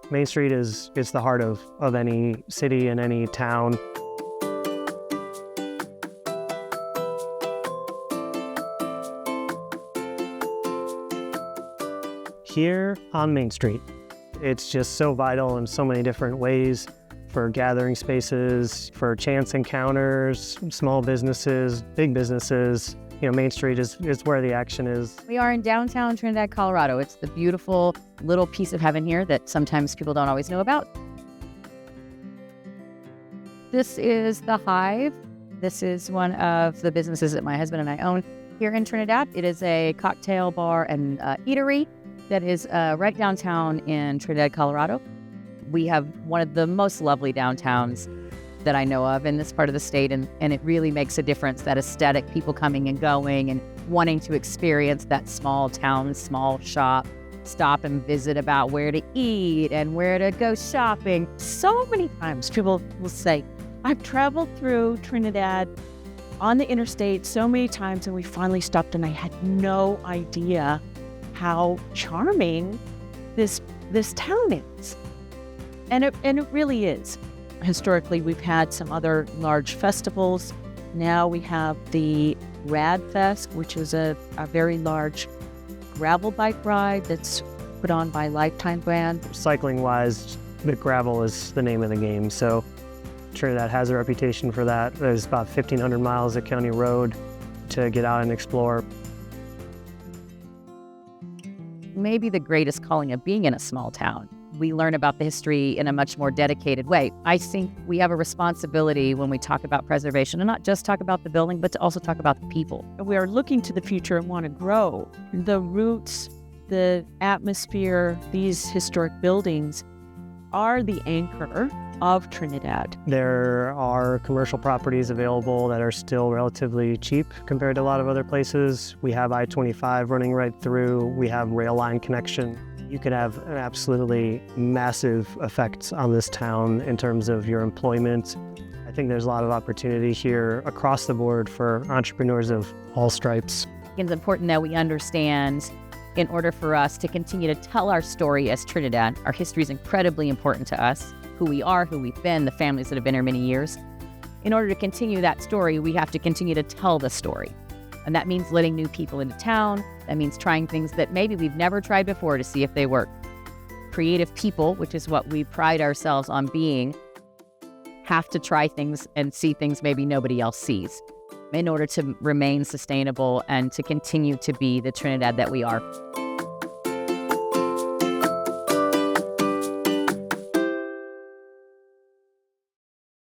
Main Street is the heart of any city and any town. Here on Main Street, it's just so vital in so many different ways for gathering spaces, for chance encounters, small businesses, big businesses. Main Street is where the action is. We are in downtown Trinidad, Colorado. It's the beautiful little piece of heaven here that sometimes people don't always know about. This is the Hive. This is one of the businesses that my husband and I own here in Trinidad. It is a cocktail bar and eatery that is right downtown in Trinidad, Colorado. We have one of the most lovely downtowns that I know of in this part of the state, and it really makes a difference, that aesthetic, people coming and going and wanting to experience that small town, small shop, stop and visit about where to eat and where to go shopping. So many times people will say, I've traveled through Trinidad on the interstate so many times, and we finally stopped and I had no idea how charming this town is. And it really is. Historically, we've had some other large festivals. Now we have the Rad Fest, which is a very large gravel bike ride that's put on by Lifetime Brand. Cycling-wise, the gravel is the name of the game. So Trinidad has a reputation for that. There's about 1,500 miles of county road to get out and explore. Maybe the greatest calling of being in a small town. We learn about the history in a much more dedicated way. I think we have a responsibility when we talk about preservation to not just talk about the building, but to also talk about the people. We are looking to the future and want to grow. The roots, the atmosphere, these historic buildings are the anchor of Trinidad. There are commercial properties available that are still relatively cheap compared to a lot of other places. We have I-25 running right through. We have rail line connection. You could have an absolutely massive effect on this town in terms of your employment. I think there's a lot of opportunity here across the board for entrepreneurs of all stripes. It's important that we understand, in order for us to continue to tell our story as Trinidad, our history is incredibly important to us, who we are, who we've been, the families that have been here many years. In order to continue that story, we have to continue to tell the story. And that means letting new people into town. That means trying things that maybe we've never tried before to see if they work. Creative people, which is what we pride ourselves on being, have to try things and see things maybe nobody else sees in order to remain sustainable and to continue to be the Trinidad that we are.